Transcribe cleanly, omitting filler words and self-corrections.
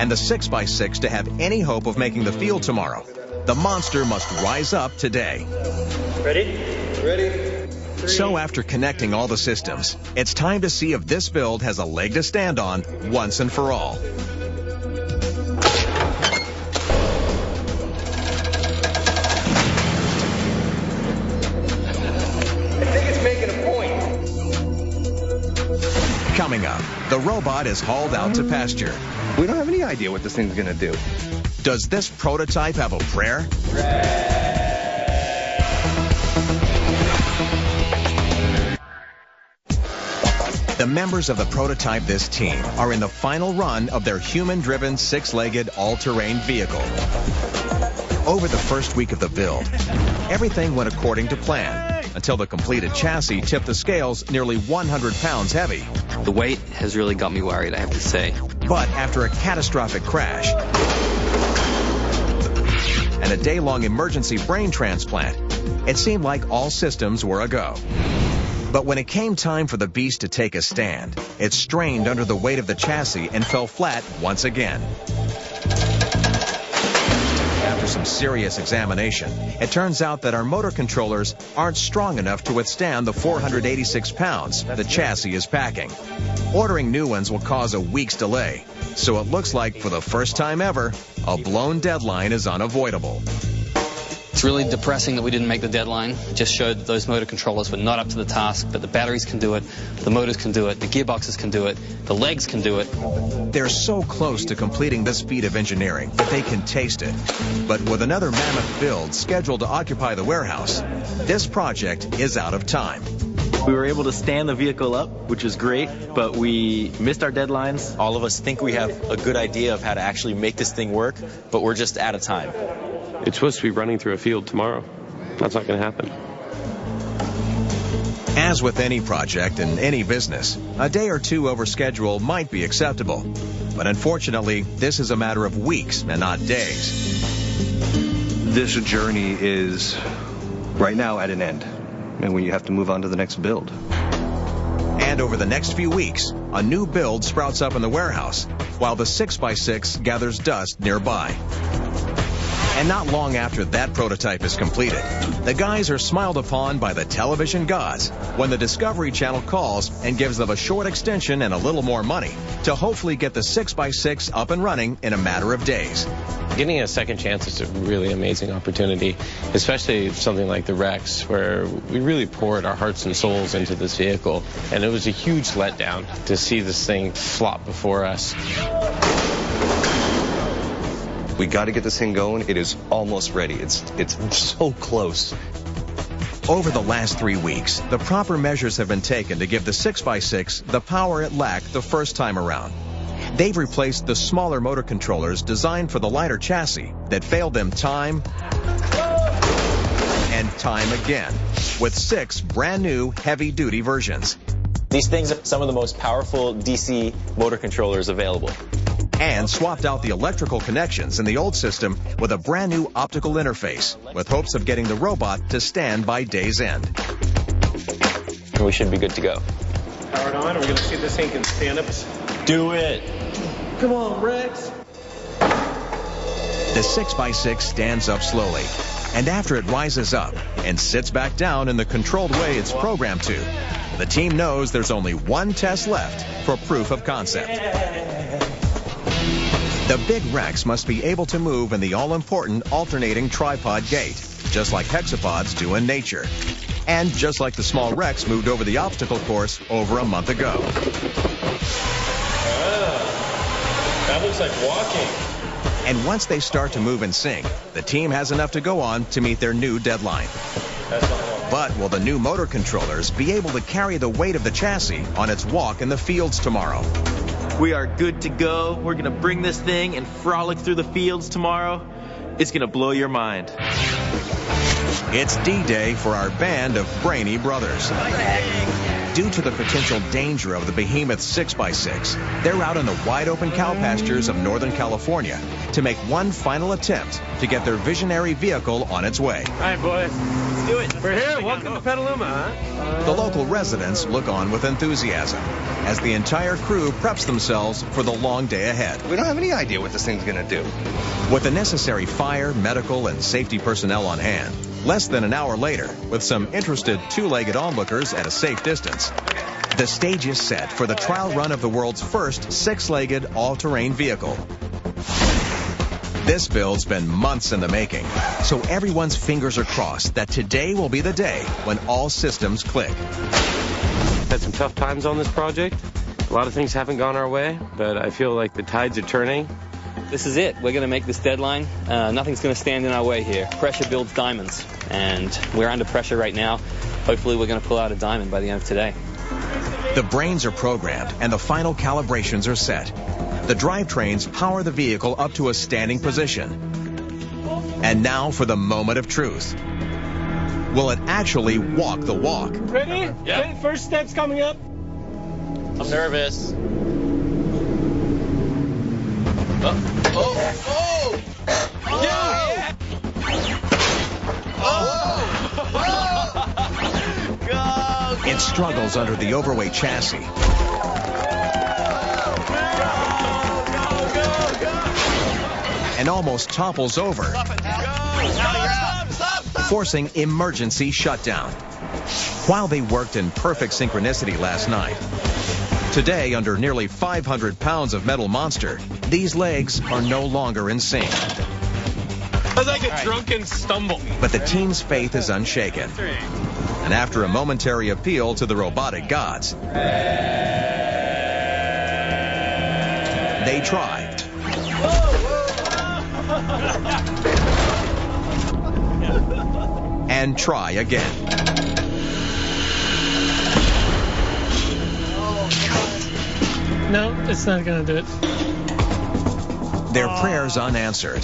and the 6x6 to have any hope of making the field tomorrow. The monster must rise up today. Ready? Ready. So after connecting all the systems, it's time to see if this build has a leg to stand on once and for all. I think it's making a point. Coming up, the robot is hauled out to pasture. We don't have any idea what this thing's gonna do. Does this prototype have a prayer? The members of the Prototype This team are in the final run of their human-driven, six-legged, all-terrain vehicle. Over the first week of the build, everything went according to plan until the completed chassis tipped the scales nearly 100 pounds heavy. The weight has really got me worried, I have to say. But after a catastrophic crash and a day-long emergency brain transplant, it seemed like all systems were a-go. But when it came time for the beast to take a stand, it strained under the weight of the chassis and fell flat once again. After some serious examination, it turns out that our motor controllers aren't strong enough to withstand the 486 pounds the chassis is packing. Ordering new ones will cause a week's delay, so it looks like for the first time ever, a blown deadline is unavoidable. It's really depressing that we didn't make the deadline. It just showed that those motor controllers were not up to the task, but the batteries can do it, the motors can do it, the gearboxes can do it, the legs can do it. They're so close to completing this feat of engineering that they can taste it. But with another mammoth build scheduled to occupy the warehouse, this project is out of time. We were able to stand the vehicle up, which is great, but we missed our deadlines. All of us think we have a good idea of how to actually make this thing work, but we're just out of time. It's supposed to be running through a field tomorrow. That's not going to happen. As with any project in any business, a day or two over schedule might be acceptable. But unfortunately, this is a matter of weeks and not days. This journey is right now at an end, and we have to move on to the next build. And over the next few weeks, a new build sprouts up in the warehouse, while the 6x6 gathers dust nearby. And not long after that prototype is completed, the guys are smiled upon by the television gods when the Discovery Channel calls and gives them a short extension and a little more money to hopefully get the 6x6 up and running in a matter of days. Getting a second chance is a really amazing opportunity, especially something like the Rex, where we really poured our hearts and souls into this vehicle. And it was a huge letdown to see this thing flop before us. We got to get this thing going. It is almost ready. It's so close. Over the last 3 weeks, the proper measures have been taken to give the 6x6 the power it lacked the first time around. They've replaced the smaller motor controllers designed for the lighter chassis that failed them time and time again, with 6 brand new heavy-duty versions. These things are some of the most powerful DC motor controllers available. And swapped out the electrical connections in the old system with a brand new optical interface, with hopes of getting the robot to stand by day's end. We should be good to go. Powered on. Are we going to see if this thing can stand up? Do it! Come on, Rex. The 6x6 stands up slowly, and after it rises up and sits back down in the controlled way it's programmed to, the team knows there's only one test left for proof of concept. The big Rex must be able to move in the all-important alternating tripod gait, just like hexapods do in nature. And just like the small Rex moved over the obstacle course over a month ago. That looks like walking. And once they start to move in sync, the team has enough to go on to meet their new deadline. But will the new motor controllers be able to carry the weight of the chassis on its walk in the fields tomorrow? We are good to go. We're going to bring this thing and frolic through the fields tomorrow. It's going to blow your mind. It's D-Day for our band of brainy brothers. Due to the potential danger of the behemoth 6x6, they're out in the wide-open cow pastures of Northern California to make one final attempt to get their visionary vehicle on its way. All right, boys. Let's do it. We're here. Welcome to Petaluma, huh? The local residents look on with enthusiasm as the entire crew preps themselves for the long day ahead. We don't have any idea what this thing's going to do. With the necessary fire, medical, and safety personnel on hand, less than an hour later, with some interested two-legged onlookers at a safe distance, the stage is set for the trial run of the world's first six-legged all-terrain vehicle. This build's been months in the making, so everyone's fingers are crossed that today will be the day when all systems click. Had some tough times on this project. A lot of things haven't gone our way, but I feel like the tides are turning. This is it. We're going to make this deadline. Nothing's going to stand in our way here. Pressure builds diamonds, and we're under pressure right now. Hopefully we're going to pull out a diamond by the end of today. The brains are programmed, and the final calibrations are set. The drivetrains power the vehicle up to a standing position. And now for the moment of truth. Will it actually walk the walk? Ready? Yeah. Okay, first step's coming up. I'm nervous. It struggles under the overweight chassis. And almost topples over, forcing emergency shutdown. While they worked in perfect synchronicity last night, today, under nearly 500 pounds of metal monster, these legs are no longer in sync. That's like a drunken stumble. But the team's faith is unshaken. And after a momentary appeal to the robotic gods, they try. And try again. No, it's not going to do it. Their prayers unanswered.